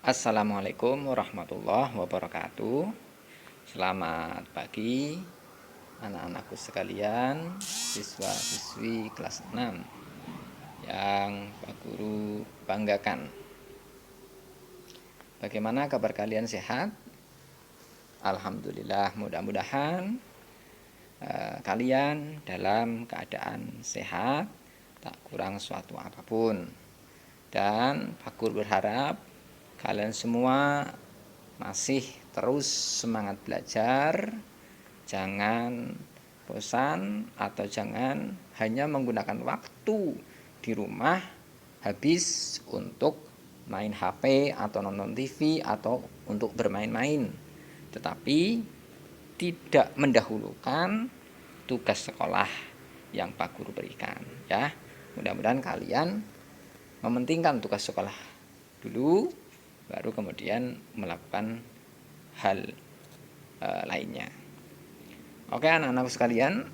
Assalamualaikum warahmatullahi wabarakatuh. Selamat pagi anak-anakku sekalian, siswa-siswi kelas 6 yang Pak Guru banggakan. Bagaimana kabar kalian, sehat? Alhamdulillah, mudah-mudahan kalian dalam keadaan sehat, tak kurang suatu apapun. Dan Pak Guru berharap kalian semua masih terus semangat belajar, jangan bosan atau jangan hanya menggunakan waktu di rumah habis untuk main HP atau nonton TV atau untuk bermain-main, tetapi tidak mendahulukan tugas sekolah yang Pak Guru berikan, ya. Mudah-mudahan kalian mementingkan tugas sekolah dulu, baru kemudian melakukan hal lainnya. Oke anak-anak sekalian,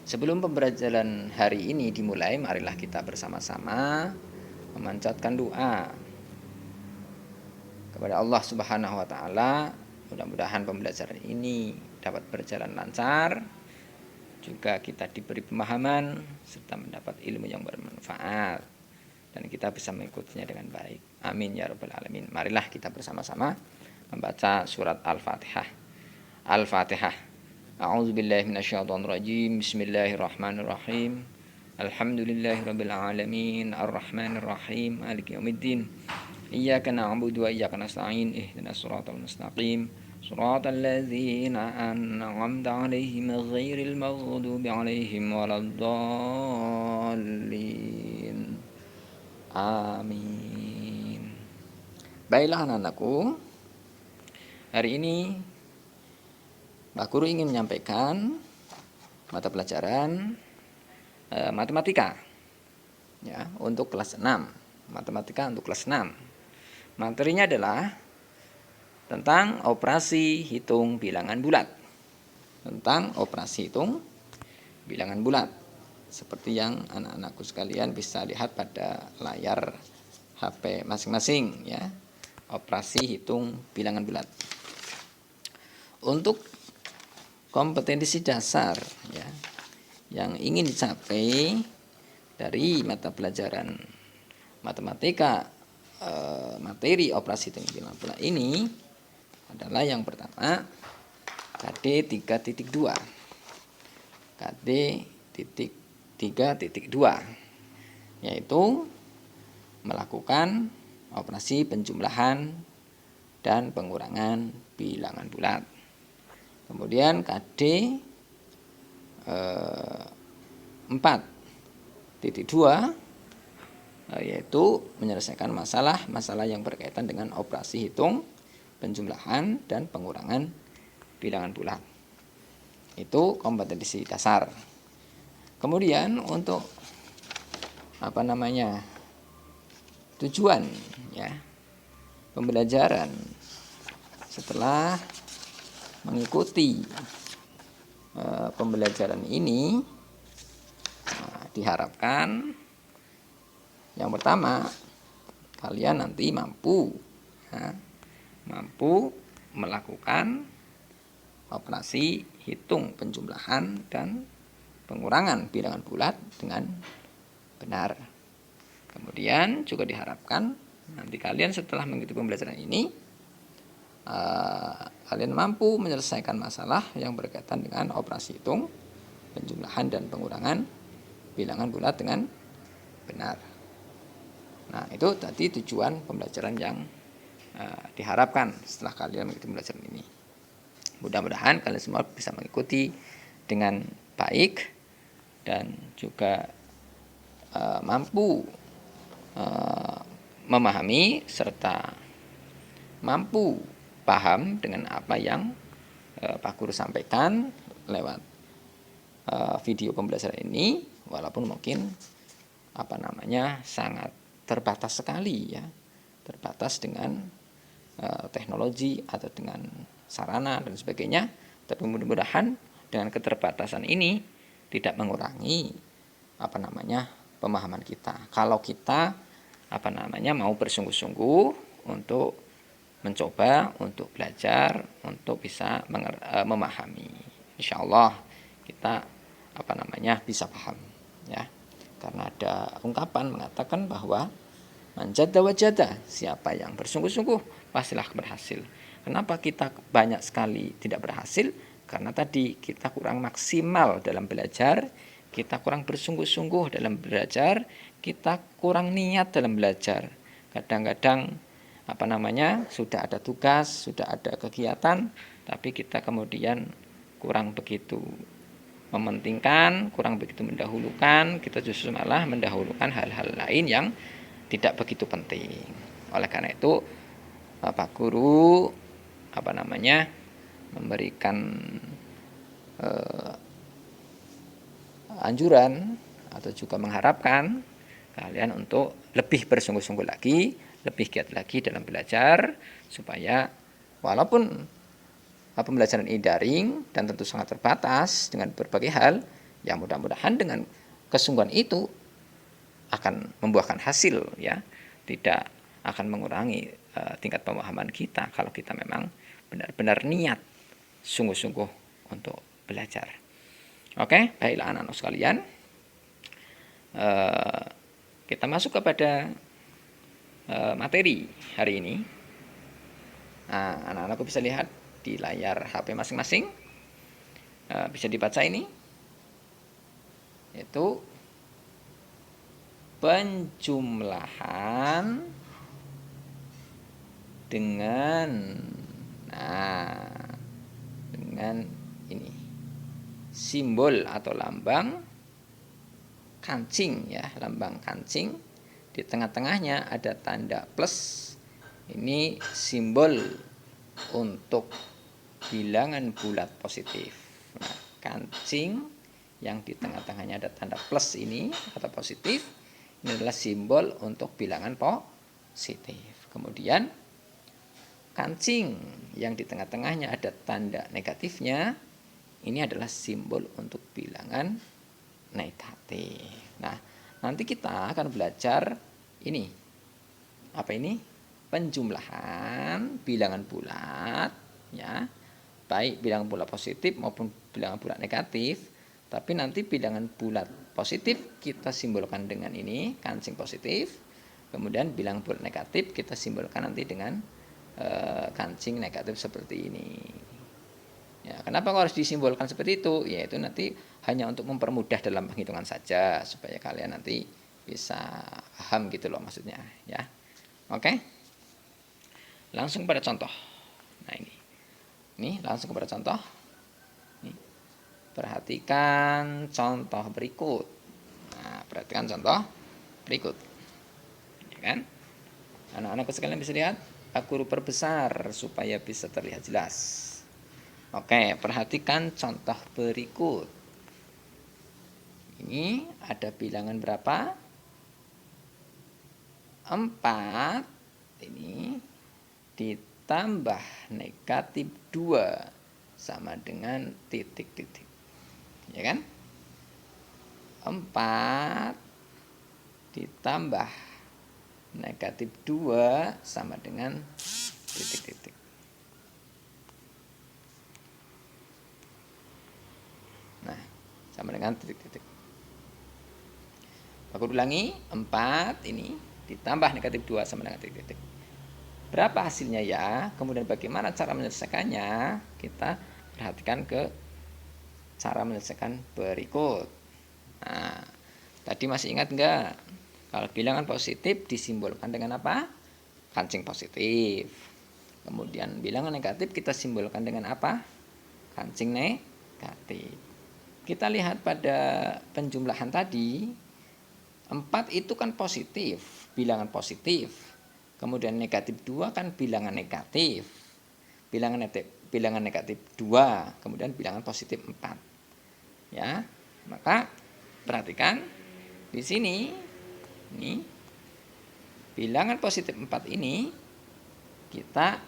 sebelum pembelajaran hari ini dimulai, marilah kita bersama-sama memanjatkan doa kepada Allah Subhanahu wa taala. Mudah-mudahan pembelajaran ini dapat berjalan lancar, juga kita diberi pemahaman serta mendapat ilmu yang bermanfaat, dan kita bisa mengikutinya dengan baik. Amin ya rabbal alamin. Marilah kita bersama-sama membaca surat Al-Fatihah. Al-Fatihah. A'udzubillahi minasyaitonirrajim. Bismillahirrahmanirrahim. Alhamdulillahirabbil alamin, arrahmanirrahim, maliki yaumiddin. Iyyaka na'budu wa iyyaka nasta'in. Ihdinas siratal mustaqim. Siratal ladzina an'amta 'alaihim ghairil maghdubi 'alaihim waladdallin. Amin. Baiklah anak-anakku, hari ini Pak Guru ingin menyampaikan mata pelajaran matematika, ya, untuk kelas 6. Matematika untuk kelas 6. Materinya adalah tentang operasi hitung bilangan bulat. Tentang operasi hitung bilangan bulat. Seperti yang anak-anakku sekalian bisa lihat pada layar HP masing-masing, ya. Operasi hitung bilangan bulat. Untuk kompetensi dasar, ya, yang ingin dicapai dari mata pelajaran matematika materi operasi hitung bilangan bulat ini adalah yang pertama KD 3.2. KD 3.2, yaitu melakukan operasi penjumlahan dan pengurangan bilangan bulat. Kemudian KD 4.2, yaitu menyelesaikan masalah yang berkaitan dengan operasi hitung penjumlahan dan pengurangan bilangan bulat. Itu kompetensi dasar. Kemudian untuk tujuan, ya, pembelajaran setelah mengikuti pembelajaran ini, diharapkan yang pertama kalian nanti mampu melakukan operasi hitung penjumlahan dan pengurangan bilangan bulat dengan benar. Kemudian juga diharapkan nanti kalian setelah mengikuti pembelajaran ini, kalian mampu menyelesaikan masalah yang berkaitan dengan operasi hitung penjumlahan dan pengurangan bilangan bulat dengan benar. Nah, itu tadi tujuan pembelajaran yang diharapkan setelah kalian mengikuti pembelajaran ini. Mudah-mudahan kalian semua bisa mengikuti dengan baik dan juga mampu memahami serta mampu paham dengan apa yang Pak Guru sampaikan lewat video pembelajaran ini, walaupun mungkin sangat terbatas sekali, ya, terbatas dengan teknologi atau dengan sarana dan sebagainya. Tapi mudah-mudahan dengan keterbatasan ini tidak mengurangi pemahaman kita. Kalau kita mau bersungguh-sungguh untuk mencoba, untuk belajar, untuk bisa memahami. Insya Allah kita bisa paham, ya. Karena ada ungkapan mengatakan bahwa manjada wajada, siapa yang bersungguh-sungguh pastilah berhasil. Kenapa kita banyak sekali tidak berhasil? Karena tadi kita kurang maksimal dalam belajar, kita kurang bersungguh-sungguh dalam belajar, kita kurang niat dalam belajar. Kadang-kadang sudah ada tugas, sudah ada kegiatan, tapi kita kemudian kurang begitu mementingkan, kurang begitu mendahulukan, kita justru malah mendahulukan hal-hal lain yang tidak begitu penting. Oleh karena itu Bapak Guru memberikan anjuran atau juga mengharapkan kalian untuk lebih bersungguh-sungguh lagi, lebih giat lagi dalam belajar, supaya walaupun pembelajaran ini daring dan tentu sangat terbatas dengan berbagai hal, yang mudah-mudahan dengan kesungguhan itu akan membuahkan hasil, ya, tidak akan mengurangi tingkat pemahaman kita kalau kita memang benar-benar niat sungguh-sungguh untuk belajar. Oke, baiklah anak-anak sekalian, kita masuk kepada materi hari ini. Nah, anak-anakku bisa lihat di layar HP masing-masing, bisa dibaca ini, yaitu penjumlahan dengan ini simbol atau lambang kancing, ya, lambang kancing. Di tengah-tengahnya ada tanda plus. Ini simbol untuk bilangan bulat positif. Nah, kancing yang di tengah-tengahnya ada tanda plus ini atau positif, ini adalah simbol untuk bilangan positif. Kemudian kancing yang di tengah-tengahnya ada tanda negatifnya, ini adalah simbol untuk bilangan negatif. Nah, nanti kita akan belajar ini. Apa ini? Penjumlahan bilangan bulat, ya. Baik bilangan bulat positif maupun bilangan bulat negatif. Tapi nanti bilangan bulat positif kita simbolkan dengan ini, kancing positif. Kemudian bilangan bulat negatif kita simbolkan nanti dengan kancing negatif seperti ini. Ya, kenapa harus disimbolkan seperti itu? Yaitu nanti hanya untuk mempermudah dalam penghitungan saja, supaya kalian nanti bisa paham gitu loh maksudnya, ya. Oke. Langsung pada contoh. Nah, ini langsung kepada contoh. Perhatikan contoh berikut. Nah, perhatikan contoh berikut. Ya kan? Anak-anak sekalian bisa lihat, aku perbesar supaya bisa terlihat jelas. Oke, perhatikan contoh berikut. Ini ada bilangan berapa? 4 ini ditambah negatif 2 sama dengan titik-titik. Ya kan? 4 ditambah negatif 2 sama dengan titik-titik. Nah, sama dengan titik-titik. Aku ulangi, 4 ini ditambah negatif 2 sama dengan titik-titik. Berapa hasilnya ya? Kemudian bagaimana cara menyelesaikannya? Kita perhatikan ke cara menyelesaikan berikut. Nah, tadi masih ingat enggak? Kalau bilangan positif disimbolkan dengan apa? Kancing positif. Kemudian bilangan negatif kita simbolkan dengan apa? Kancing negatif. Kita lihat pada penjumlahan tadi, 4 itu kan positif, bilangan positif. Kemudian negatif 2 kan bilangan negatif. Bilangan negatif 2, kemudian bilangan positif 4. Ya. Maka perhatikan di sini bilangan positif 4 ini kita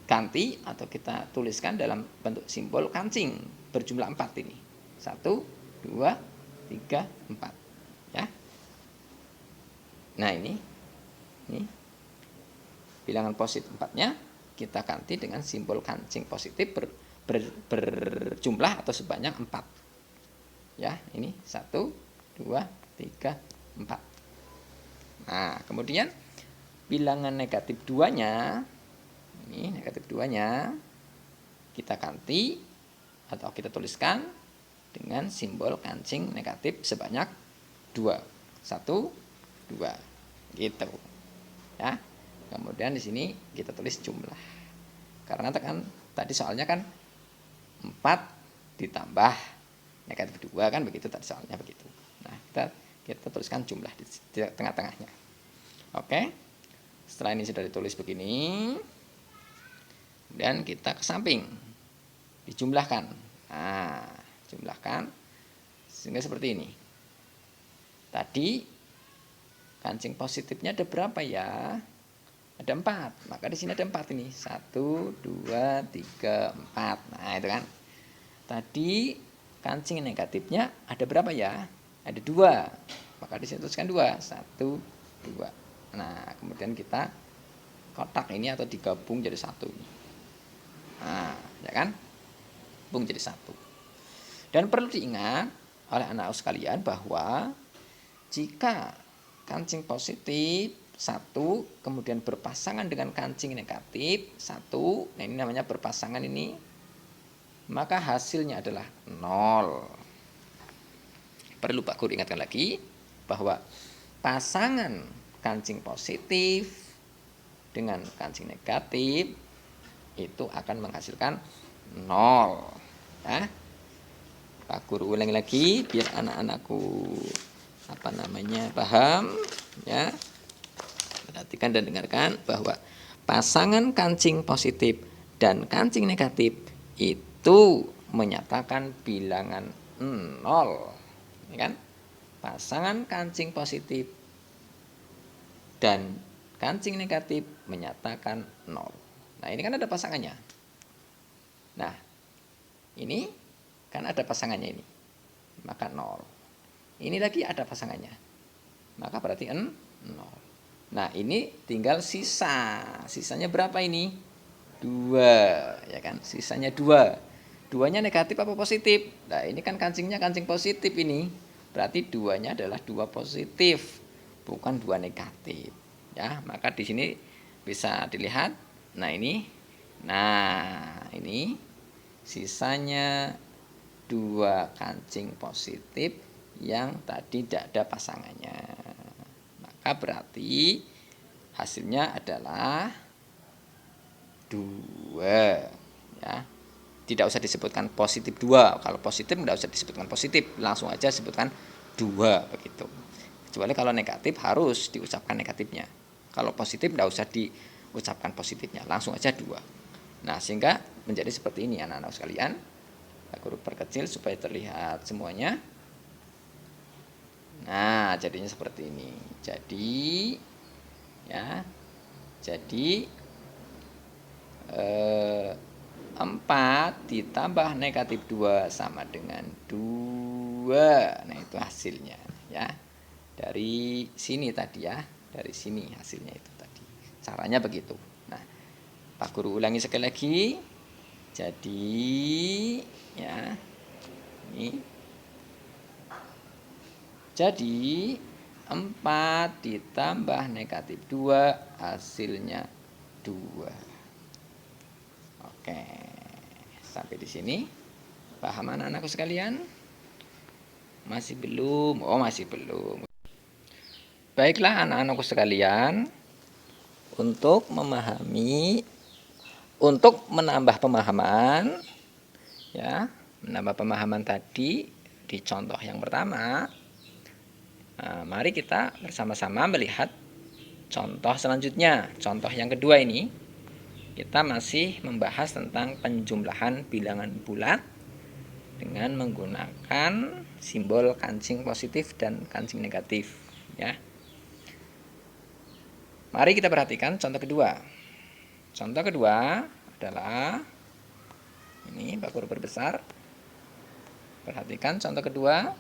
ganti atau kita tuliskan dalam bentuk simbol kancing berjumlah 4 ini. 1, 2, 3, 4. Ya. Nah, ini Ini bilangan positif 4-nya kita ganti dengan simbol kancing positif berjumlah atau sebanyak 4. Ya, ini 1, 2, 3, 4. Nah, kemudian bilangan negatif 2-nya, ini negatif 2-nya kita ganti atau kita tuliskan dengan simbol kancing negatif sebanyak 2. 1, 2. Gitu. Ya. Kemudian di sini kita tulis jumlah. Karena kan tadi soalnya kan 4 ditambah negatif 2 kan begitu tadi soalnya begitu. Nah, kita tuliskan jumlah di tengah-tengahnya. Oke. Setelah ini sudah ditulis begini, dan kita ke samping dijumlahkan. Nah, jumlahkan sehingga seperti ini. Tadi kancing positifnya ada berapa ya? Ada 4, maka di sini ada 4 ini. 1, 2, 3, 4. Nah, itu kan. Tadi kancing negatifnya ada berapa ya? Ada 2. Maka di sini tuliskan 2. 1, 2. Nah, kemudian kita kotak ini atau digabung jadi 1 ini. Nah, ya kan? Gabung jadi 1. Dan perlu diingat oleh anak sekalian bahwa jika kancing positif 1 kemudian berpasangan dengan kancing negatif 1, nah ini namanya berpasangan ini, maka hasilnya adalah 0. Perlu Pak Guru ingatkan lagi bahwa pasangan kancing positif dengan kancing negatif itu akan menghasilkan 0. Ya. Pak Guru ulangi lagi biar anak-anakku paham ya. Perhatikan dan dengarkan bahwa pasangan kancing positif dan kancing negatif itu menyatakan bilangan 0. Ya kan? Pasangan kancing positif dan kancing negatif menyatakan 0. Nah, ini kan ada pasangannya. Nah, ini kan ada pasangannya ini. Maka 0. Ini lagi ada pasangannya. Maka berarti 0. Nah, ini tinggal sisa. Sisanya berapa ini? 2, ya kan? Sisanya 2. 2-nya negatif apa positif? Nah, ini kan kancingnya kancing positif ini. Berarti 2-nya adalah 2 positif, bukan 2 negatif. Ya, maka di sini bisa dilihat. Nah, ini. Nah, ini sisanya 2 kancing positif yang tadi tidak ada pasangannya. Maka berarti hasilnya adalah 2. Ya. Tidak usah disebutkan positif 2. Kalau positif tidak usah disebutkan positif, langsung aja sebutkan 2 begitu. Kecuali kalau negatif harus diucapkan negatifnya. Kalau positif tidak usah diucapkan positifnya, langsung aja 2. Nah, sehingga menjadi seperti ini anak-anak sekalian. Aku perkecil supaya terlihat semuanya. Nah, jadinya seperti ini. Jadi 4 ditambah negatif 2 sama dengan 2. Nah, itu hasilnya ya. Dari sini tadi ya, dari sini hasilnya itu tadi. Caranya begitu. Nah, Pak Guru ulangi sekali lagi. Jadi ya, ini. Jadi 4 ditambah negatif 2 hasilnya 2. Oke. Sampai di sini. Paham anak-anakku sekalian? Masih belum? Oh, masih belum. Baiklah anak-anakku sekalian, untuk menambah pemahaman ya, menambah pemahaman tadi di contoh yang pertama. Nah, mari kita bersama-sama melihat contoh selanjutnya. Contoh yang kedua ini kita masih membahas tentang penjumlahan bilangan bulat dengan menggunakan simbol kancing positif dan kancing negatif ya. Mari kita perhatikan contoh kedua. Contoh kedua adalah ini, Pak Guru perbesar. Perhatikan contoh kedua.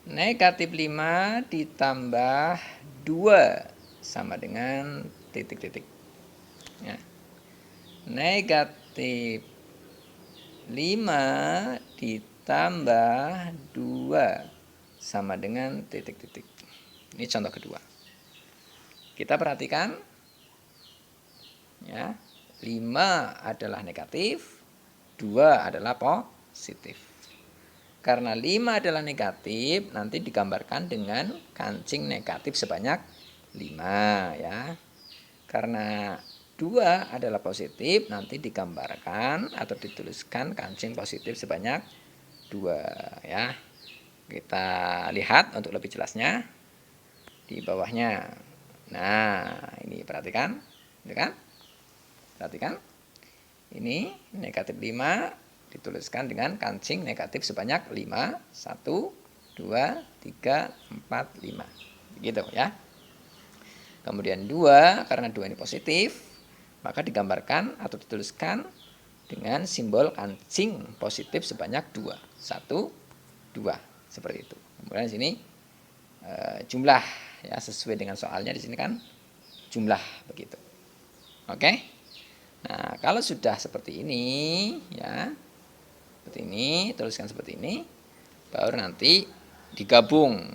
Negatif 5 ditambah 2 sama dengan titik-titik. Ya. Negatif 5 ditambah 2 sama dengan titik-titik. Ini contoh kedua. Kita perhatikan ya. 5 adalah negatif, 2 adalah positif. Karena 5 adalah negatif, nanti digambarkan dengan kancing negatif sebanyak 5 ya. Karena 2 adalah positif, nanti digambarkan atau dituliskan kancing positif sebanyak 2 ya. Kita lihat untuk lebih jelasnya di bawahnya. Nah, ini perhatikan, ya kan? Perhatikan. Ini negatif 5 dituliskan dengan kancing negatif sebanyak 5. 1, 2, 3, 4, 5. Begitu ya. Kemudian 2, karena 2 ini positif, maka digambarkan atau dituliskan dengan simbol kancing positif sebanyak 2. 1, 2. Seperti itu. Kemudian di sini jumlah ya, sesuai dengan soalnya di sini kan jumlah begitu. Oke? Nah, kalau sudah seperti ini ya, seperti ini, tuliskan seperti ini, baru nanti digabung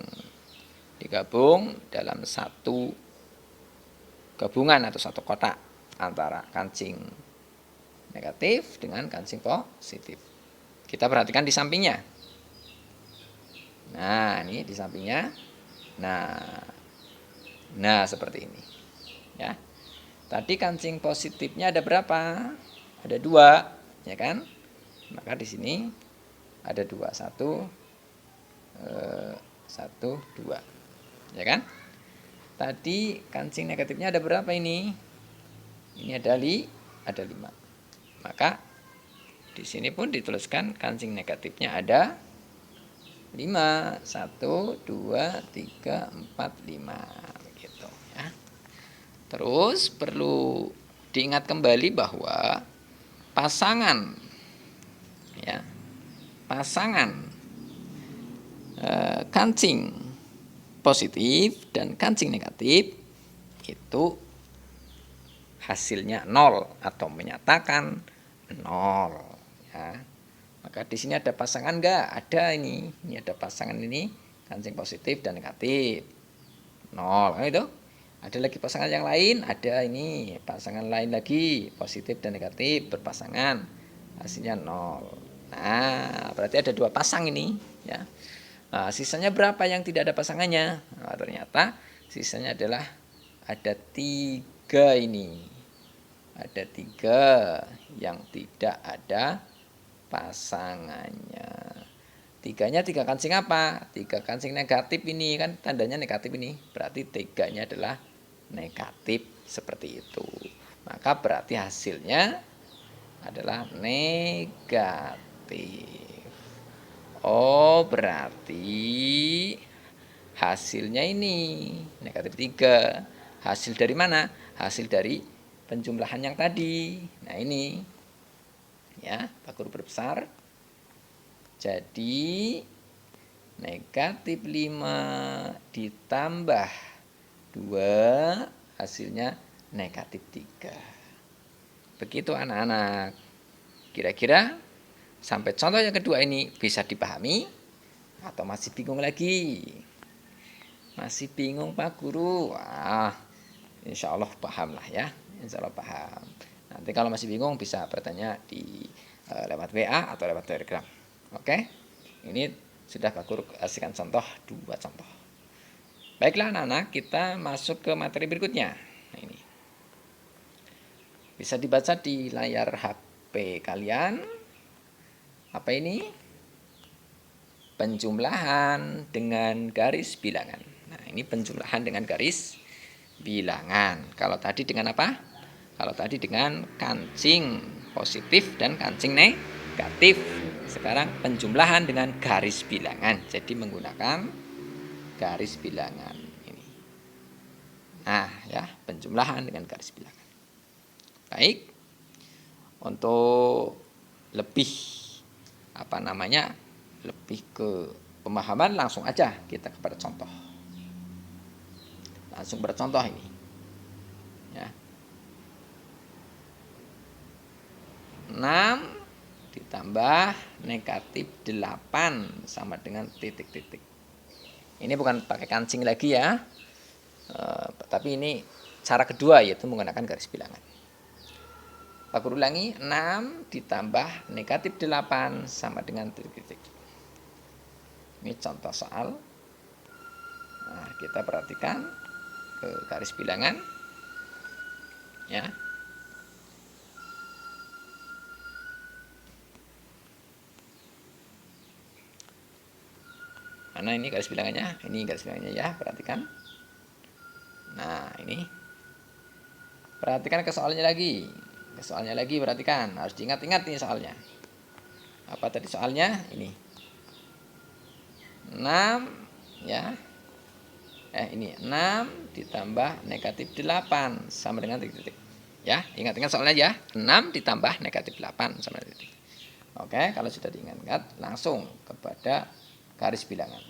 dalam satu gabungan atau satu kotak antara kancing negatif dengan kancing positif. Kita perhatikan di sampingnya. Nah, ini di sampingnya. Nah seperti ini ya. Tadi kancing positifnya ada berapa? Ada 2, ya kan? Maka di sini ada 2, 1, 2, ya kan? Tadi kancing negatifnya ada berapa ini? Ini ada 5. Maka di sini pun dituliskan kancing negatifnya ada 5. 1, 2, 3, 4, 5. Begitu ya. Terus perlu diingat kembali bahwa pasangan kancing positif dan kancing negatif itu hasilnya 0 atau menyatakan 0 ya. Maka di sini ada pasangan enggak? Ada ini. Ini ada pasangan ini kancing positif dan negatif. 0 kan itu? Ada lagi pasangan yang lain, ada ini pasangan lain lagi positif dan negatif berpasangan, hasilnya 0. Nah, berarti ada 2 pasang ini ya. Nah, sisanya berapa yang tidak ada pasangannya? Nah, ternyata sisanya adalah ada 3 ini. Ada 3 yang tidak ada pasangannya. 3-nya 3 kancing apa? 3 kancing negatif ini kan tandanya negatif ini. Berarti 3-nya adalah negatif seperti itu. Maka berarti hasilnya adalah negatif. Oh, berarti hasilnya ini negatif 3. Hasil dari mana? Hasil dari penjumlahan yang tadi. Nah, ini ya, Pak Guru berbesar. Jadi negatif 5 ditambah 2 hasilnya negatif 3. Begitu anak-anak. Kira-kira sampai contoh yang kedua ini bisa dipahami atau masih bingung lagi? Masih bingung Pak Guru? Wah, insya Allah paham lah ya. Insya Allah paham. Nanti kalau masih bingung bisa bertanya di lewat WA atau lewat Telegram. Oke? Ini sudah Pak Guru kasihkan contoh, 2 contoh. Baiklah anak-anak, kita masuk ke materi berikutnya. Nah, ini bisa dibaca di layar HP kalian. Apa ini? Penjumlahan dengan garis bilangan. Nah, ini penjumlahan dengan garis bilangan. Kalau tadi dengan apa? Kalau tadi dengan kancing positif dan kancing negatif. Sekarang penjumlahan dengan garis bilangan. Jadi menggunakan garis bilangan ini. Nah, ya, penjumlahan dengan garis bilangan. Baik. Untuk lebih lebih ke pemahaman langsung aja kita kepada contoh. Langsung bercontoh ini. Ya. 6 ditambah negatif 8 sama dengan titik-titik. Ini bukan pakai kancing lagi ya. Tapi ini cara kedua, yaitu menggunakan garis bilangan. Pak Guru ulangi, 6 ditambah negatif 8 sama dengan titik-titik. Ini contoh soal. Nah, kita perhatikan ke garis bilangan. Ya. Mana ini garis bilangannya? Ini garis bilangannya ya, perhatikan. Nah, ini. Perhatikan ke soalnya lagi. Ke soalnya lagi perhatikan, harus diingat-ingat nih soalnya. Apa tadi soalnya? Ini. 6 ya. Ini 6 ditambah negatif 8 sama dengan titik-titik. Ya, ingat-ingat soalnya ya. 6 ditambah negatif 8 sama dengan titik. Oke, kalau sudah diingat-ingat, langsung kepada garis bilangan.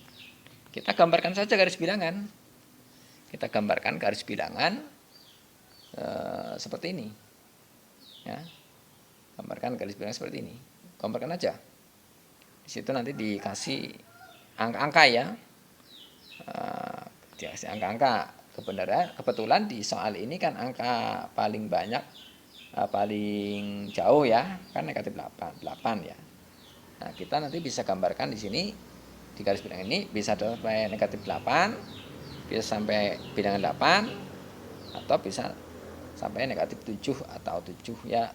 Kita gambarkan saja garis bilangan. Kita gambarkan garis bilangan seperti ini. Ya, gambarkan garis bilangan seperti ini. Gambarkan aja. Di situ nanti dikasih angka-angka ya. Dikasih angka-angka. Kebetulan di soal ini kan angka paling banyak, paling jauh ya, kan negatif 8 ya. Nah, kita nanti bisa gambarkan di sini. Di garis bilangan ini bisa sampai negatif 8, bisa sampai bilangan 8, atau bisa sampai negatif 7 atau 7 ya,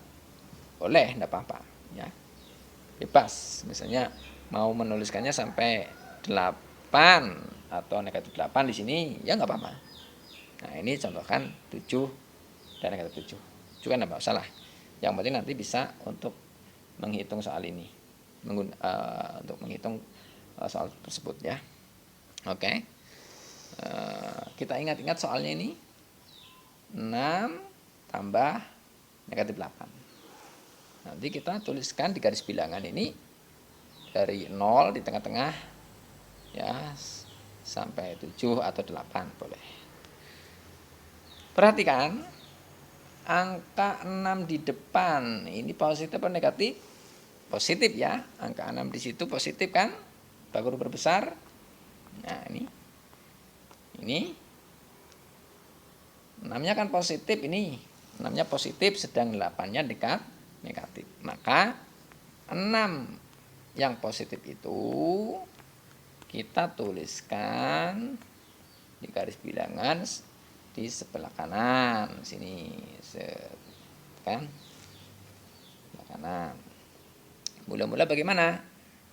boleh, tidak apa-apa ya, bebas. Misalnya mau menuliskannya sampai 8 atau negatif 8 di sini ya nggak apa-apa. Nah, ini contohkan 7 dan negatif 7 juga tidak masalah. Yang penting nanti bisa untuk menghitung soal ini, untuk menghitung soal tersebut ya. Oke. Kita ingat-ingat soalnya ini. 6 tambah negatif 8. Nanti kita tuliskan di garis bilangan ini dari 0 di tengah-tengah ya sampai 7 atau 8 boleh. Perhatikan angka 6 di depan ini positif atau negatif? Positif ya. Angka 6 di situ positif kan? Pak Guru berbesar. Nah, ini 6-nya kan positif, ini 6-nya positif, sedang 8-nya negatif. Maka 6 yang positif itu kita tuliskan di garis bilangan di sebelah kanan sini, kan? Sebelah kanan. Mula-mula bagaimana?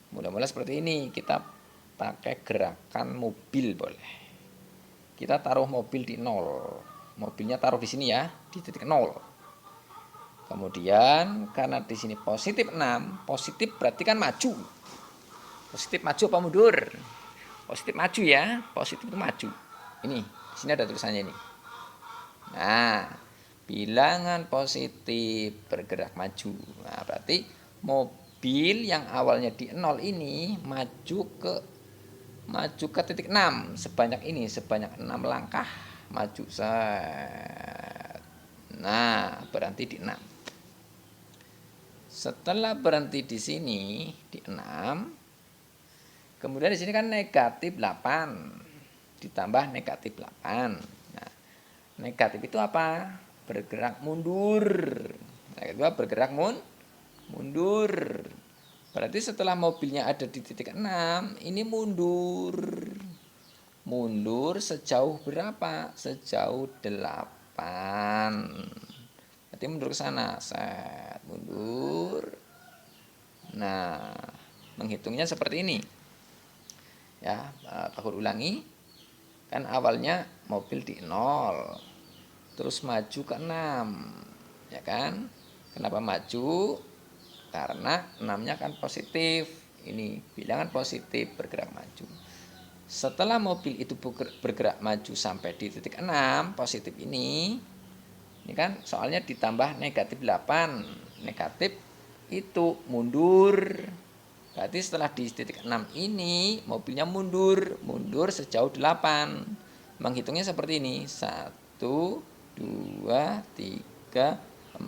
Mula-mula seperti ini, kita pakai gerakan mobil boleh. Kita taruh mobil di 0. Mobilnya taruh di sini ya, di titik 0. Kemudian karena di sini positif 6, positif berarti kan maju. Positif maju apa mundur? Positif maju ya, positif itu maju. Ini, di sini ada tulisannya ini. Nah, bilangan positif bergerak maju. Nah, berarti mobil yang awalnya di 0 ini maju ke titik 6 sebanyak ini, sebanyak 6 langkah maju set. Nah, berhenti di 6. Setelah berhenti di sini di 6, kemudian di sini kan negatif 8 ditambah negatif 8. Nah, negatif itu apa? Bergerak mundur. Negatif itu bergerak mundur. Berarti setelah mobilnya ada di titik 6, ini mundur. Mundur sejauh berapa? Sejauh 8. Berarti mundur ke sana. Set, mundur. Nah, menghitungnya seperti ini. Ya, aku ulangi. Kan awalnya mobil di 0. Terus maju ke 6. Ya kan? Kenapa maju? Karena 6-nya kan positif. Ini bilangan positif bergerak maju. Setelah mobil itu bergerak maju sampai di titik 6 positif ini kan soalnya ditambah negatif 8. Negatif itu mundur Berarti setelah di titik 6 ini mobilnya mundur sejauh 8. Menghitungnya seperti ini. 1, 2, 3, 4,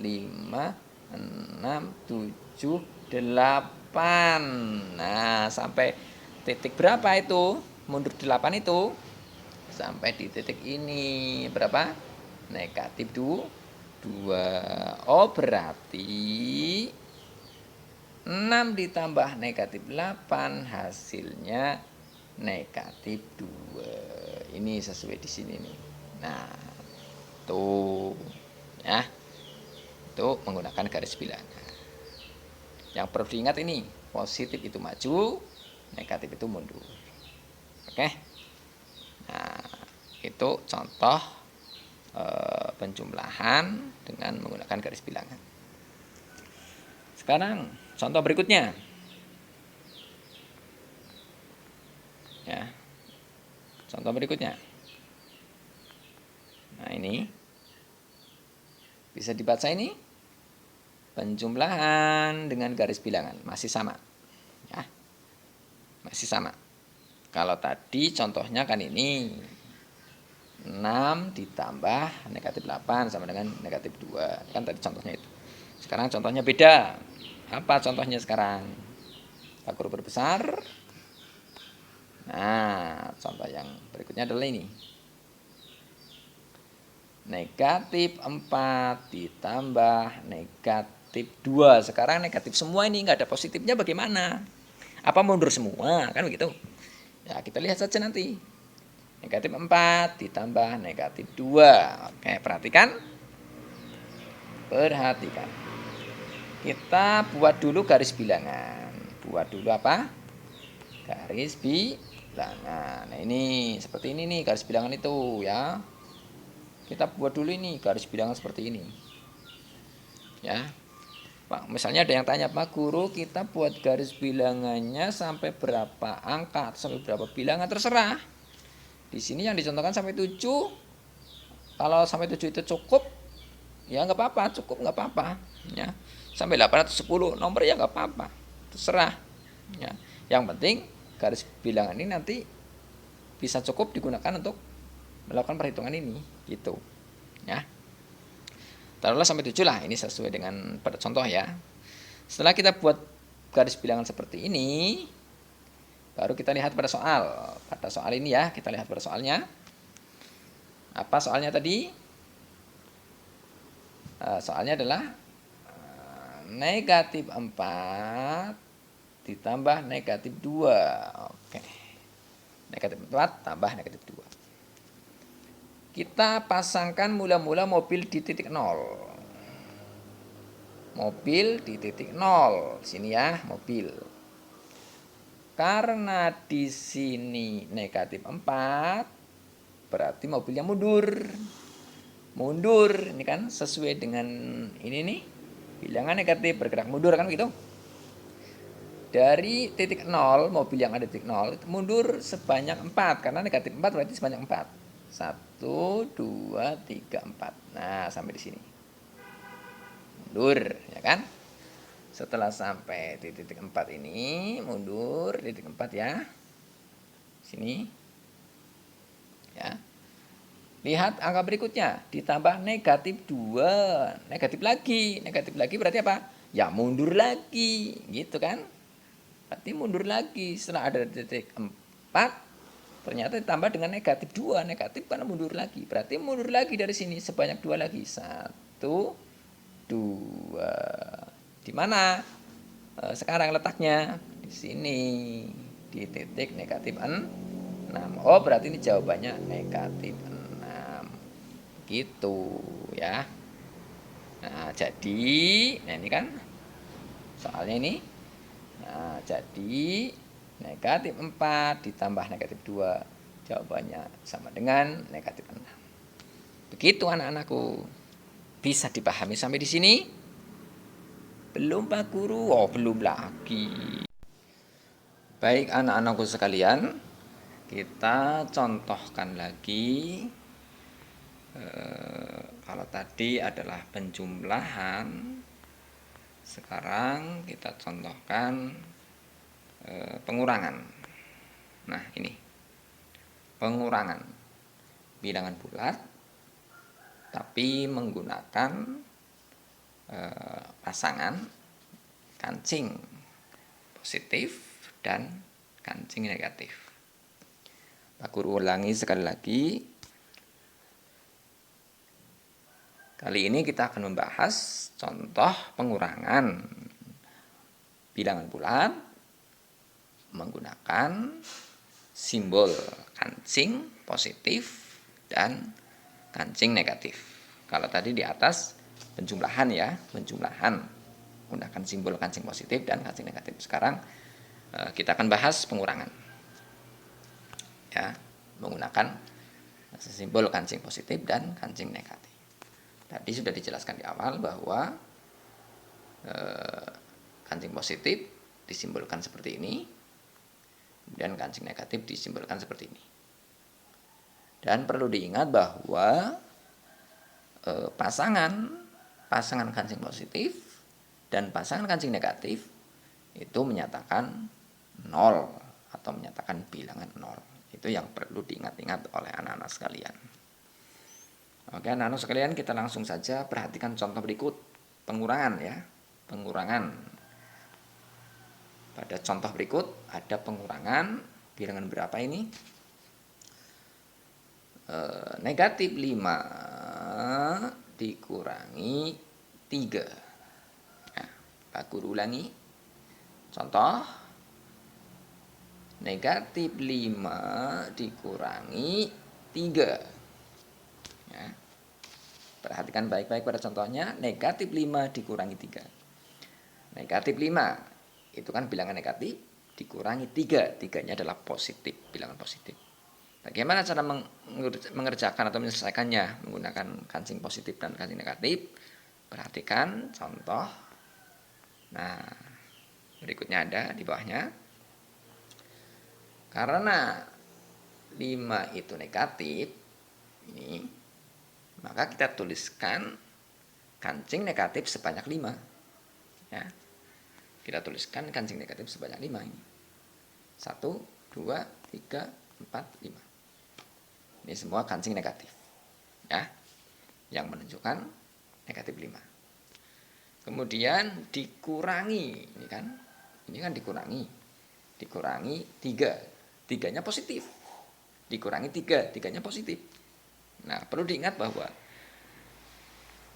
5, 6, 7, 8. Nah, sampai titik berapa itu? Mundur 8 itu sampai di titik ini. Berapa? Negatif 2. Oh, berarti 6 ditambah negatif 8 hasilnya negatif 2. Ini sesuai di sini nih. Nah, tuh ya. Itu menggunakan garis bilangan. Yang perlu diingat ini, positif itu maju, negatif itu mundur. Oke. Nah, itu contoh penjumlahan dengan menggunakan garis bilangan. Sekarang contoh berikutnya. Ya. Contoh berikutnya. Nah, ini bisa dibaca ini penjumlahan dengan garis bilangan masih sama. Ya. Masih sama. Kalau tadi contohnya kan ini 6 ditambah negatif 8 sama dengan negatif 2. Kan tadi contohnya itu. Sekarang contohnya beda. Apa contohnya sekarang? Kita huruf besar. Nah, contoh yang berikutnya adalah ini. Negatif 4 ditambah negatif 2. Sekarang negatif semua ini, nggak ada positifnya bagaimana? Apa mundur semua? Kan begitu. Ya, kita lihat saja nanti. Negatif 4 ditambah negatif 2. Oke, perhatikan. Perhatikan. Kita buat dulu garis bilangan. Buat dulu apa? Garis bilangan. Nah, ini seperti ini nih garis bilangan itu ya. Kita buat dulu ini garis bilangan seperti ini. Ya. Pak, misalnya ada yang tanya, Pak Guru, kita buat garis bilangannya sampai berapa angka, sampai berapa bilangan, terserah. Di sini yang dicontohkan sampai 7. Kalau sampai 7 itu cukup, ya nggak apa-apa, cukup nggak apa-apa. Ya. Sampai 810 nomor ya nggak apa-apa, terserah. Ya. Yang penting garis bilangan ini nanti bisa cukup digunakan untuk melakukan perhitungan ini, gitu. Ya. Taruhlah sampai 7 lah, ini sesuai dengan pada contoh ya. Setelah kita buat garis bilangan seperti ini, baru kita lihat pada soal. Pada soal ini ya, kita lihat pada soalnya. Apa soalnya tadi? Soalnya adalah negatif 4 ditambah negatif 2. Oke. Negatif 4 tambah negatif 2. Kita pasangkan mula-mula mobil di titik 0. Mobil di titik 0. Sini ya, mobil. Karena di sini negatif 4, berarti mobilnya mundur. Mundur, ini kan sesuai dengan ini nih. Bilangan negatif bergerak mundur kan begitu. Dari titik 0, mobil yang ada di titik 0 itu mundur sebanyak 4. Karena negatif 4 berarti sebanyak 4. 1, 2, 3, 4. Nah, sampai di sini. Mundur, ya kan? Setelah sampai di titik 4 ini, mundur di titik 4 ya. Sini. Ya. Lihat angka berikutnya, ditambah negatif 2. Negatif lagi berarti apa? Ya mundur lagi, gitu kan? Berarti mundur lagi. Setelah ada di titik 4, ternyata ditambah dengan negatif 2. Negatif karena mundur lagi. Berarti mundur lagi dari sini sebanyak 2 lagi. 1, 2. Di mana sekarang letaknya? Di sini. Di titik negatif 6. Oh, berarti ini jawabannya negatif 6. Gitu ya. Nah, jadi ini kan soalnya ini. Nah, jadi negatif 4 ditambah negatif 2. Jawabannya sama dengan negatif 6. Begitu anak-anakku. Bisa dipahami sampai di sini? Belum Pak Guru? Oh, belum lagi. Baik anak-anakku sekalian, kita contohkan lagi. Kalau tadi adalah penjumlahan Sekarang kita contohkan pengurangan. Nah, ini pengurangan bilangan bulat tapi menggunakan pasangan kancing positif dan kancing negatif. Pak Guru ulangi sekali lagi. Kali ini kita akan membahas contoh pengurangan bilangan bulat menggunakan simbol kancing positif dan kancing negatif. Kalau tadi di atas penjumlahan ya, penjumlahan menggunakan simbol kancing positif dan kancing negatif. Sekarang kita akan bahas pengurangan. Ya, menggunakan simbol kancing positif dan kancing negatif. Tadi sudah dijelaskan di awal bahwa kancing positif disimbolkan seperti ini, dan kancing negatif disimbolkan seperti ini. Dan perlu diingat bahwa pasangan kancing positif dan pasangan kancing negatif itu menyatakan nol atau menyatakan bilangan nol. Itu yang perlu diingat-ingat oleh anak-anak sekalian. Oke, anak-anak sekalian, kita langsung saja perhatikan contoh berikut pengurangan ya. Pengurangan. Pada contoh berikut ada pengurangan bilangan berapa ini? Negatif 5 dikurangi 3. Nah, Pak Guru ulangi. Contoh negatif 5 dikurangi 3. Ya. Perhatikan baik-baik pada contohnya. Negatif 5 dikurangi 3. Negatif 5 itu kan bilangan negatif, dikurangi 3. 3-nya adalah positif, bilangan positif. Bagaimana cara mengerjakan atau menyelesaikannya menggunakan kancing positif dan kancing negatif? Perhatikan contoh. Nah, berikutnya ada di bawahnya. Karena 5 itu negatif, ini, maka kita tuliskan kancing negatif sebanyak 5. Ya. Kita tuliskan kancing negatif sebanyak 5 ini. 1, 2, 3, 4, 5. Ini semua kancing negatif. Ya. Yang menunjukkan negatif 5. Kemudian dikurangi, ini kan dikurangi. Dikurangi 3. 3-nya positif. Dikurangi 3, 3-nya positif. Nah, perlu diingat bahwa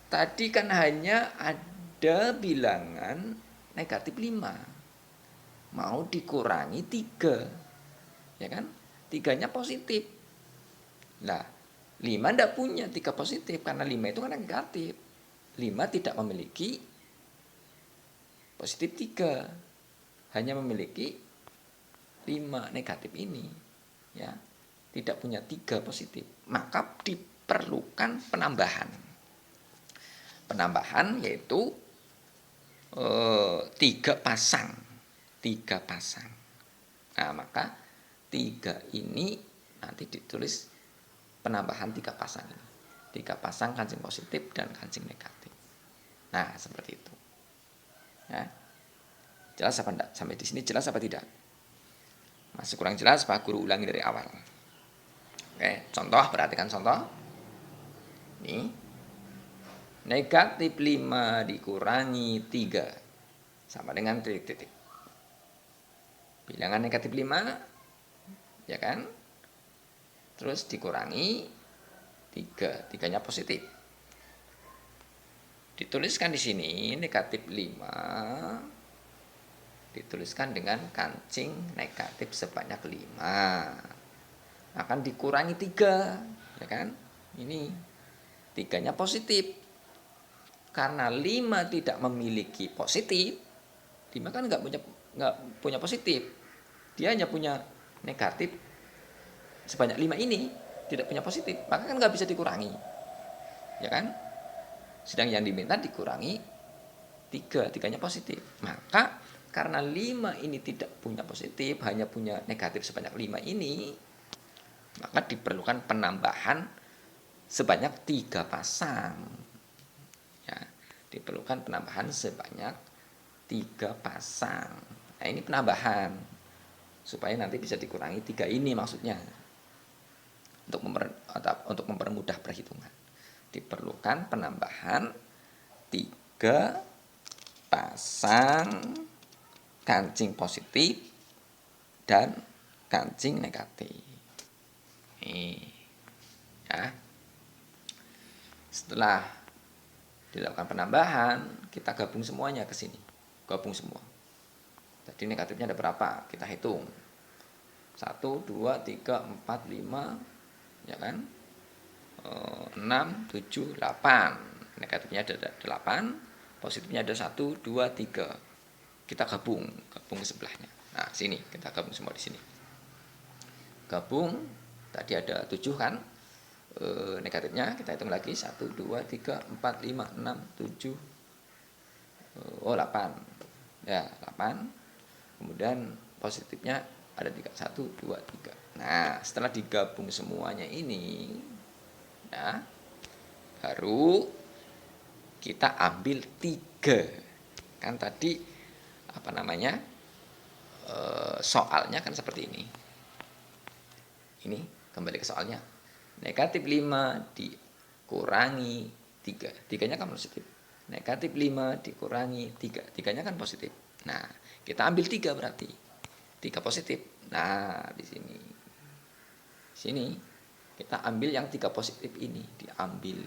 tadi kan hanya ada bilangan negatif 5. Mau dikurangi 3. Ya kan? 3-nya positif. Nah, 5 tidak punya 3 positif karena 5 itu kan negatif. 5 tidak memiliki positif 3. Hanya memiliki 5 negatif ini. Ya. Tidak punya 3 positif, maka diperlukan penambahan. Penambahan yaitu 3 pasang. 3 pasang. Nah, maka 3 ini nanti ditulis penambahan 3 pasang ini. 3 pasang kancing positif dan kancing negatif. Nah, seperti itu. Ya. Jelas apa enggak? Sampai di sini jelas apa tidak? Masih kurang jelas, Pak Guru ulangi dari awal. Oke, contoh, perhatikan contoh. Ini. Negatif 5 dikurangi 3. Sama dengan titik-titik. Bilangan negatif 5. Ya kan? Terus dikurangi 3. 3-nya positif. Dituliskan di sini negatif 5. Dituliskan dengan kancing negatif sebanyak 5. Akan dikurangi 3, ya kan? Ini 3-nya positif. Karena 5 tidak memiliki positif, 5 kan nggak punya positif. Dia hanya punya negatif sebanyak 5 ini, tidak punya positif, maka kan nggak bisa dikurangi. Ya kan? Sedang yang diminta dikurangi 3, 3-nya positif. Maka karena 5 ini tidak punya positif, hanya punya negatif sebanyak 5 ini, maka diperlukan penambahan sebanyak 3 pasang. Ya, diperlukan penambahan sebanyak 3 pasang. Nah, ini penambahan supaya nanti bisa dikurangi 3 ini maksudnya. Untuk mempermudah perhitungan diperlukan penambahan 3 pasang kancing positif dan kancing negatif. Nih, ya. Setelah dilakukan penambahan, kita gabung semuanya ke sini. Gabung semua. Jadi negatifnya ada berapa? Kita hitung. 1, 2, 3, 4, 5, ya kan? 6, 7, 8. Negatifnya ada 8, positifnya ada 1, 2, 3. Kita gabung ke sebelahnya. Nah, sini kita gabung semua di sini. Gabung, tadi ada 7 kan? Negatifnya kita hitung lagi 1, 2, 3, 4, 5, 6, 7, 8. Ya, 8. Kemudian positifnya ada 3, 1, 2, 3. Nah, setelah digabung semuanya ini, ya, baru kita ambil 3. Kan tadi apa namanya, soalnya kan seperti ini. Ini kembali ke soalnya. Negatif 5 dikurangi 3. 3-nya kan positif. Negatif 5 dikurangi 3. 3-nya kan positif. Nah, kita ambil 3 berarti. 3 positif. Nah, di sini. Sini kita ambil yang 3 positif ini, diambil.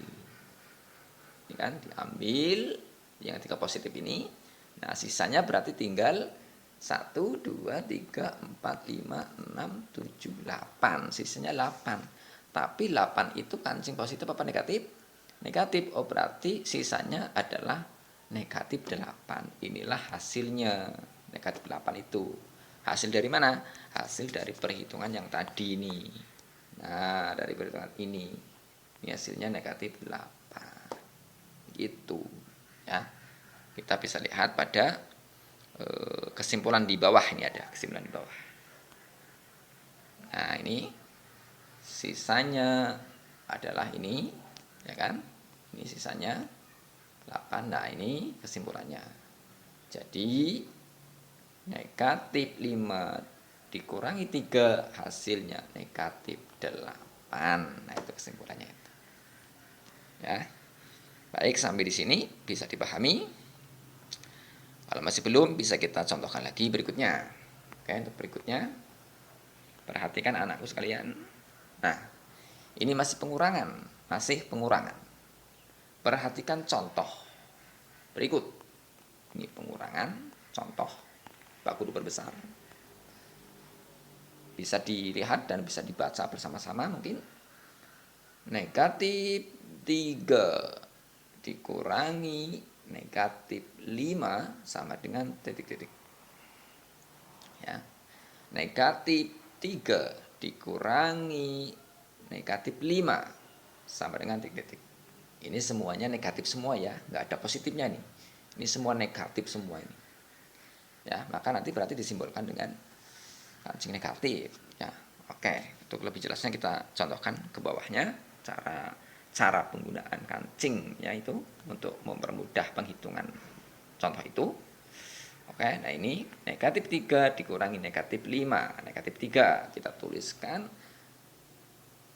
Ini kan diambil yang 3 positif ini. Nah, sisanya berarti tinggal 1, 2, 3, 4, 5, 6, 7, 8. Sisanya 8. Tapi 8 itu kancing positif apa negatif? Negatif. Oh, berarti sisanya adalah negatif 8. Inilah hasilnya. Negatif 8 itu. Hasil dari mana? Hasil dari perhitungan yang tadi ini. Nah, dari perhitungan ini. Ini hasilnya negatif 8. Gitu. Ya. Kita bisa lihat pada kesimpulan di bawah. Ini ada kesimpulan di bawah. Nah, ini sisanya adalah ini, ya kan? Ini sisanya 8. Nah, ini kesimpulannya. Jadi negatif 5 dikurangi 3 hasilnya negatif 8. Nah, itu kesimpulannya itu. Ya. Baik, sampai di sini bisa dipahami. Kalau masih belum, bisa kita contohkan lagi berikutnya. Oke, untuk berikutnya, perhatikan anakku sekalian. Nah, ini masih pengurangan. Perhatikan contoh berikut. Ini pengurangan, contoh, baku diperbesar. Bisa dilihat dan bisa dibaca bersama-sama mungkin. Negatif 3 dikurangi negatif 5 sama dengan titik-titik. Ya. Negatif 3 dikurangi negatif 5 sama dengan titik-titik. Ini semuanya negatif semua ya, nggak ada positifnya nih. Ini semua negatif semua ini. Ya, maka nanti berarti disimbolkan dengan kancing negatif. Ya, oke. Untuk lebih jelasnya kita contohkan ke bawahnya cara penggunaan kancing yaitu untuk mempermudah penghitungan contoh itu. Oke, nah ini negatif 3 dikurangi negatif 5. Negatif 3 kita tuliskan.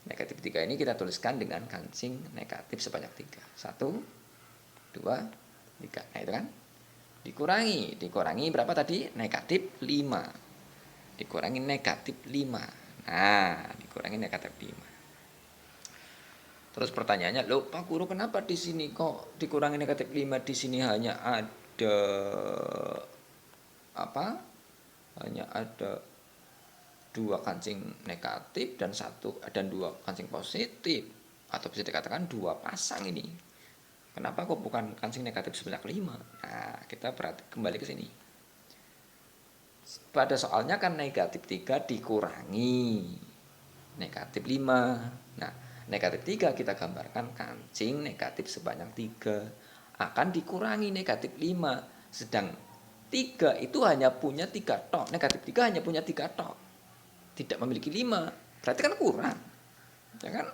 Negatif 3 ini kita tuliskan dengan kancing negatif sebanyak 3. 1, 2, 3. Nah, itu kan. Dikurangi berapa tadi? Negatif 5. Dikurangi negatif 5. Nah, dikurangi negatif 5. Terus pertanyaannya, loh Pak Guru kenapa di sini kok dikurangi negatif 5? Di sini hanya ada apa? Hanya ada 2 kancing negatif dan 2 kancing positif, atau bisa dikatakan 2 pasang ini. Kenapa kok bukan kancing negatif sebanyak 5? Nah, kita kembali ke sini. Pada soalnya kan negatif 3 dikurangi negatif 5. Nah, negatif 3 kita gambarkan kancing negatif sebanyak 3 akan dikurangi negatif 5. Sedang 3 itu hanya punya 3 tok. Negatif 3 hanya punya 3 tok. Tidak memiliki 5. Berarti kan kurang. Ya kan?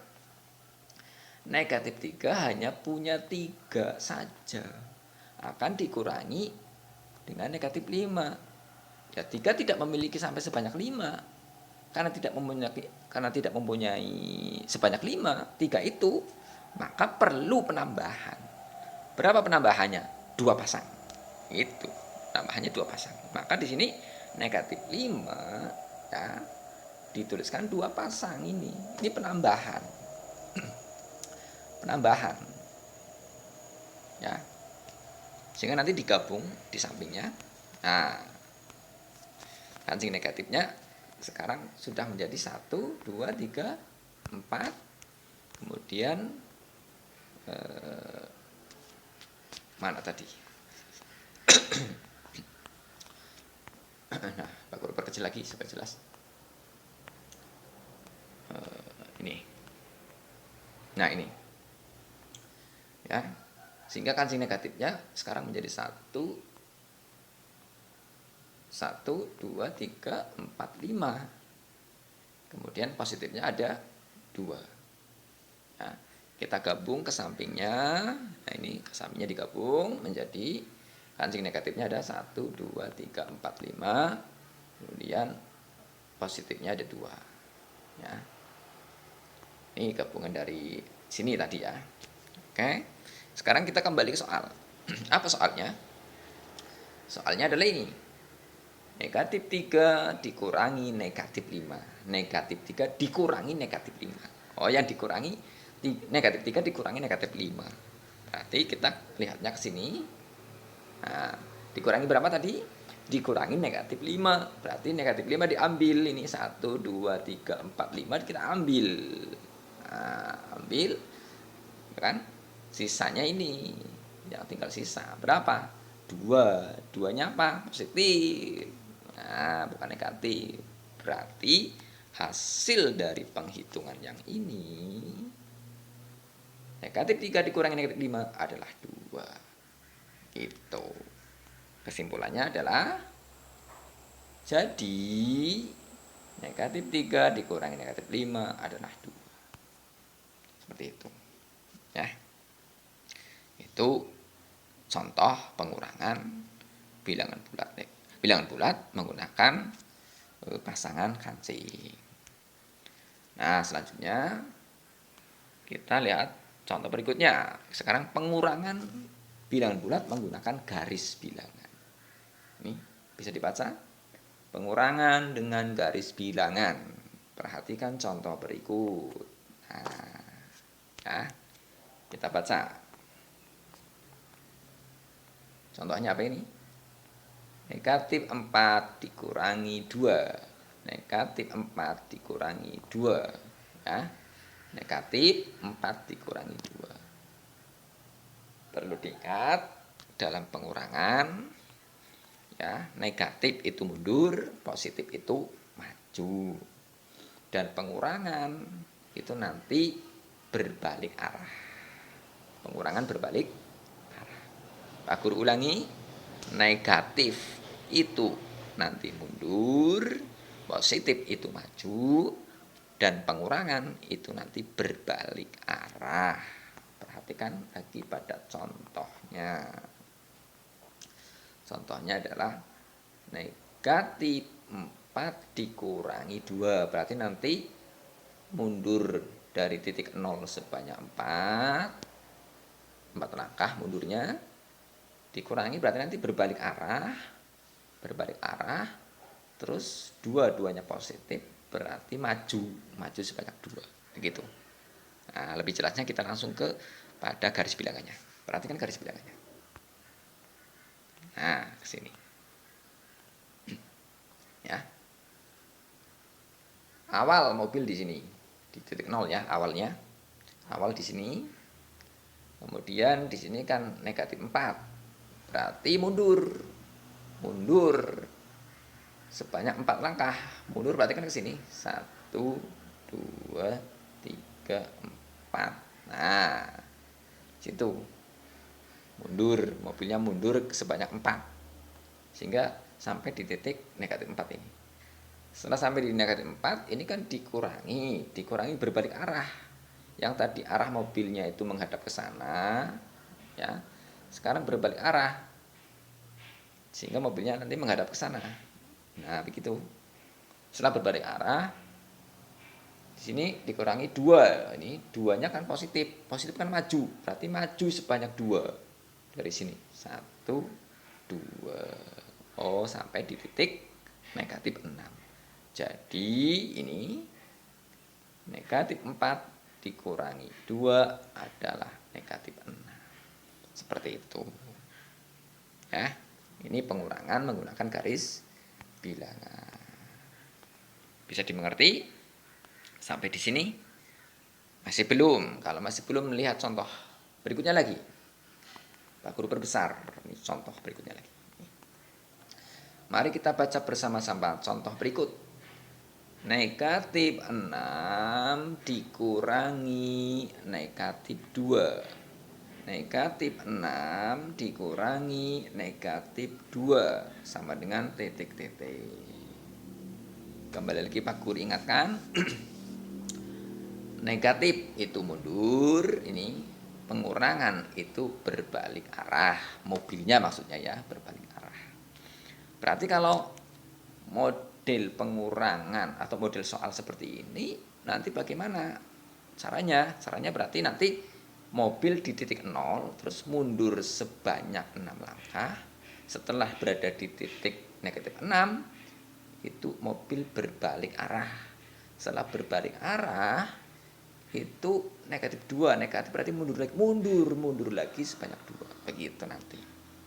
Negatif 3 hanya punya 3 saja. Akan dikurangi dengan negatif 5. Ya 3 tidak memiliki sampai sebanyak 5. Karena tidak mempunyai sebanyak 5, 3 itu, maka perlu penambahan. Berapa penambahannya? 2 pasang. Itu. Penambahannya 2 pasang. Maka di sini negatif 5 ya dituliskan 2 pasang ini. Ini penambahan. Penambahan. Ya. Sehingga nanti digabung di sampingnya. Nah, kancing negatifnya sekarang sudah menjadi 1, 2, 3, 4. Kemudian mana tadi? Nah, Pak Guru perkecil lagi supaya jelas. Ini. Nah, ini. Ya. Sehingga kancing negatifnya sekarang menjadi 1, 2, 3, 4, 5. Kemudian positifnya ada 2. Nah, kita gabung ke sampingnya. Nah, ini ke sampingnya digabung menjadi kancing negatifnya ada 1, 2, 3, 4, 5. Kemudian positifnya ada 2. Ya. Ini gabungan dari sini tadi ya. Oke. Sekarang kita kembali ke soal. Apa soalnya? Soalnya adalah ini. Negatif 3 dikurangi negatif 5. Negatif 3 dikurangi negatif 5. Oh, yang dikurangi negatif 3 dikurangi negatif 5. Berarti kita lihatnya ke sini. Nah, dikurangi berapa tadi? Dikurangi negatif 5. Berarti negatif 5 diambil. Ini 1, 2, 3, 4, 5 kita ambil. Nah, ambil. Kan? Sisanya ini. Yang tinggal sisa. Berapa? 2. 2-nya apa? Positif. Nah, bukan negatif. Berarti hasil dari penghitungan yang ini negatif 3 dikurangi negatif 5 adalah 2. Itu. Kesimpulannya adalah jadi negatif 3 dikurangi negatif 5 adalah 2. Seperti itu. Ya. Itu contoh pengurangan bilangan bulat menggunakan pasangan kancing. Nah, selanjutnya kita lihat contoh berikutnya. Sekarang pengurangan bilangan bulat menggunakan garis bilangan. Ini bisa dibaca. Pengurangan dengan garis bilangan. Perhatikan contoh berikut. Nah, ya, kita baca. Contohnya apa ini? Negatif 4 dikurangi 2. Negatif 4 dikurangi 2. Ya. Negatif 4 dikurangi 2. Perlu diingat, dalam pengurangan, ya, negatif itu mundur, positif itu maju. Dan pengurangan itu nanti berbalik arah. Pengurangan berbalik arah. Pak Guru ulangi, negatif itu nanti mundur, positif itu maju, dan pengurangan itu nanti berbalik arah. Perhatikan lagi pada contohnya. Contohnya adalah negatif 4 dikurangi 2. Berarti nanti mundur dari titik 0 sebanyak 4 langkah mundurnya. Dikurangi berarti nanti berbalik arah, terus dua-duanya positif, berarti maju sebanyak 2, begitu. Nah, lebih jelasnya kita langsung ke pada garis bilangannya. Perhatikan garis bilangannya. Nah, ke sini. Ya. Awal mobil di sini, di titik 0 ya, awalnya. Awal di sini. Kemudian di sini kan negatif 4. Berarti mundur sebanyak 4 langkah. Mundur berarti kan ke sini 1, 2, 3, 4. Nah, situ mundur, mobilnya mundur sebanyak 4 sehingga sampai di titik negatif 4 ini. Setelah sampai di negatif 4 ini kan dikurangi berbalik arah. Yang tadi arah mobilnya itu menghadap ke sana, ya. Sekarang berbalik arah. sehingga mobilnya nanti menghadap ke sana. Nah, begitu. Setelah berbalik arah, di sini dikurangi 2. Ini 2-nya kan positif. Positif kan maju, berarti maju sebanyak 2 dari sini. 1, 2. Oh, sampai di titik negatif 6. Jadi ini negatif 4 dikurangi 2 adalah negatif 6. Seperti itu. Ya, ini pengurangan menggunakan garis bilangan. Bisa dimengerti? Sampai di sini? Masih belum. Kalau masih belum, melihat contoh berikutnya lagi. Pak Guru perbesar. Ini contoh berikutnya lagi. Mari kita baca bersama-sama contoh berikut. Negatif 6 dikurangi negatif 2. Negatif 6 dikurangi negatif 2 sama dengan titik-titik. Kembali lagi Pak Guru ingatkan. Negatif itu mundur, ini pengurangan itu berbalik arah. Mobilnya maksudnya ya, berbalik arah. Berarti kalau model pengurangan atau model soal seperti ini, nanti bagaimana caranya? Caranya berarti nanti mobil di titik 0 terus mundur sebanyak 6 langkah. Setelah berada di titik negatif 6, itu mobil berbalik arah. Setelah berbalik arah, itu negatif 2. Negatif berarti mundur lagi sebanyak 2. Begitu nanti.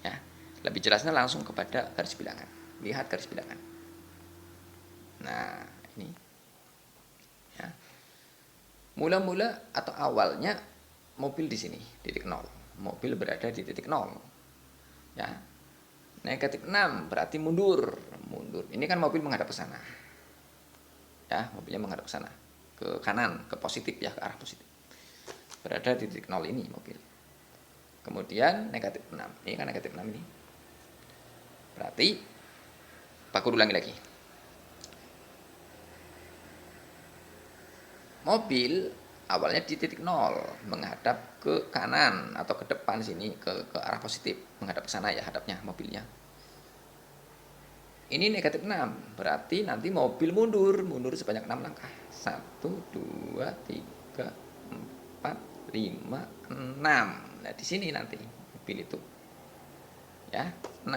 Ya. Lebih jelasnya langsung kepada garis bilangan. Lihat garis bilangan. Nah, ini. Ya. Mula-mula atau awalnya mobil di sini, titik 0. Mobil berada di titik 0. Ya. Negatif 6 berarti mundur. Ini kan mobil menghadap ke sana. Ya, mobilnya menghadap ke sana. Ke kanan, ke positif ya, ke arah positif. Berada di titik 0 ini mobil. Kemudian negatif 6. Ini kan negatif 6 ini. Berarti Pak Guru ulangi lagi. Mobil awalnya di titik 0 menghadap ke kanan atau ke depan sini ke arah positif, menghadap ke sana ya hadapnya mobilnya. Ini negatif 6, berarti nanti mobil mundur sebanyak 6 langkah. 1, 2, 3, 4, 5, 6. Nah, di sini nanti mobil itu. Ya, 6.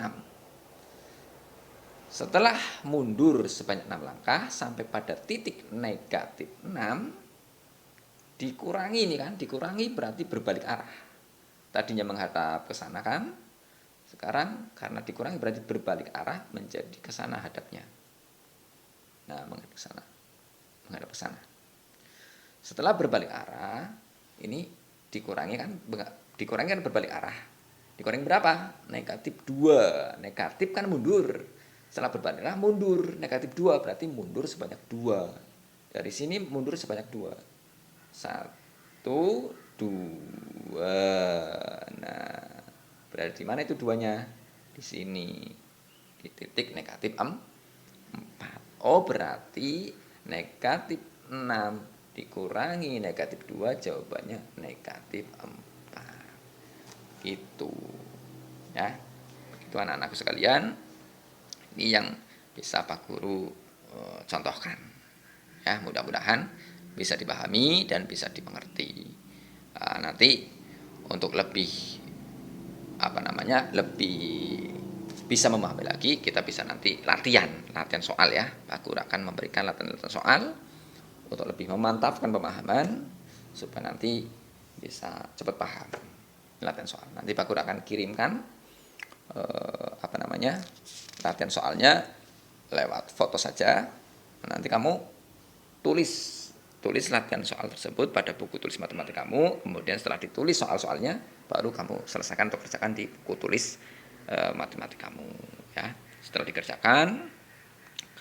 Setelah mundur sebanyak 6 langkah sampai pada titik negatif 6, dikurangi ini kan, dikurangi berarti berbalik arah. Tadinya menghadap ke sana kan, sekarang karena dikurangi berarti berbalik arah menjadi ke sana hadapnya. Nah, menghadap ke sana. Menghadap ke sana. Setelah berbalik arah, ini dikurangi kan berbalik arah. Dikurangi berapa? Negatif 2. Negatif kan mundur. Setelah berbalik arah mundur, negatif 2 berarti mundur sebanyak 2. Dari sini mundur sebanyak 2. 1, 2. Nah, berada di mana itu 2-nya? Di sini. Di titik negatif 4. Oh, berarti negatif 6 dikurangi negatif 2 jawabannya negatif 4. Gitu. Ya. Begitu anak-anakku sekalian. Ini yang bisa Pak Guru contohkan. Ya, mudah-mudahan bisa dipahami dan bisa dimengerti. Nanti untuk lebih lebih bisa memahami lagi, kita bisa nanti latihan soal ya. Pak Guru akan memberikan latihan soal untuk lebih memantapkan pemahaman supaya nanti bisa cepat paham latihan soal. Nanti Pak Guru akan kirimkan latihan soalnya lewat foto saja. Nanti kamu tulis latihan soal tersebut pada buku tulis matematika kamu. Kemudian setelah ditulis soal-soalnya, baru kamu selesaikan atau kerjakan di buku tulis matematika kamu. Ya, setelah dikerjakan,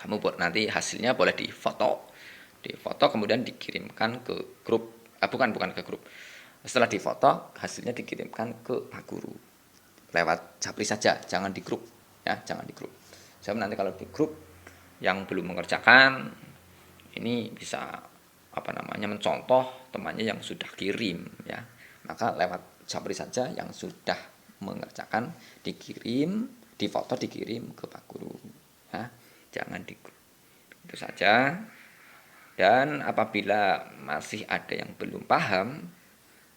kamu buat nanti hasilnya boleh difoto kemudian dikirimkan ke grup. Bukan ke grup. Setelah difoto, hasilnya dikirimkan ke Pak Guru lewat Japri saja, jangan di grup ya, jangan di grup. Saya nanti kalau di grup yang belum mengerjakan ini bisa mencontoh temannya yang sudah kirim ya. Maka lewat Japri saja yang sudah mengerjakan dikirim difoto dikirim ke Pak Guru. Nah, jangan di grup. Itu saja. Dan apabila masih ada yang belum paham,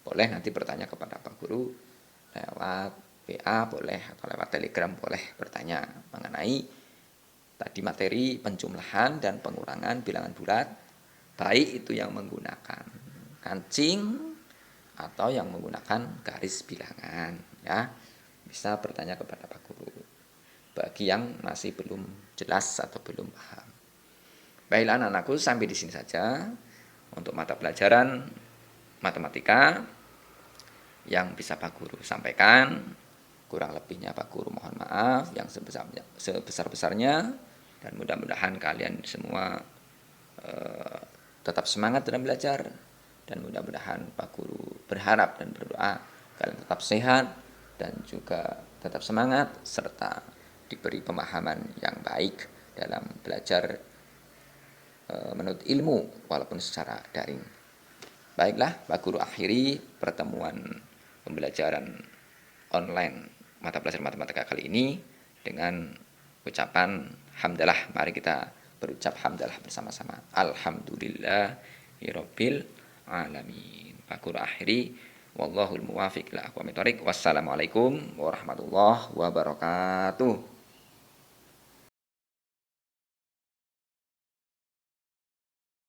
boleh nanti bertanya kepada Pak Guru lewat WA boleh atau lewat Telegram boleh bertanya mengenai tadi materi penjumlahan dan pengurangan bilangan bulat, baik itu yang menggunakan kancing atau yang menggunakan garis bilangan, ya. Bisa bertanya kepada Pak Guru bagi yang masih belum jelas atau belum paham. Baiklah anak-anakku, sampai di sini saja untuk mata pelajaran matematika yang bisa Pak Guru sampaikan. Kurang lebihnya Pak Guru mohon maaf yang sebesar-besarnya, dan mudah-mudahan kalian semua tetap semangat dalam belajar, dan mudah-mudahan Pak Guru berharap dan berdoa kalian tetap sehat dan juga tetap semangat serta diberi pemahaman yang baik dalam belajar menuntut ilmu walaupun secara daring. Baiklah, Pak Guru akhiri pertemuan pembelajaran online mata pelajaran matematika kali ini dengan ucapan hamdalah. Mari kita berucap hamdalah bersama-sama. Alhamdulillahirabbil alamin. Pak Guru akhiri, wallahul muwafiq ila aqwamit thoriq. Wassalamualaikum warahmatullahi wabarakatuh.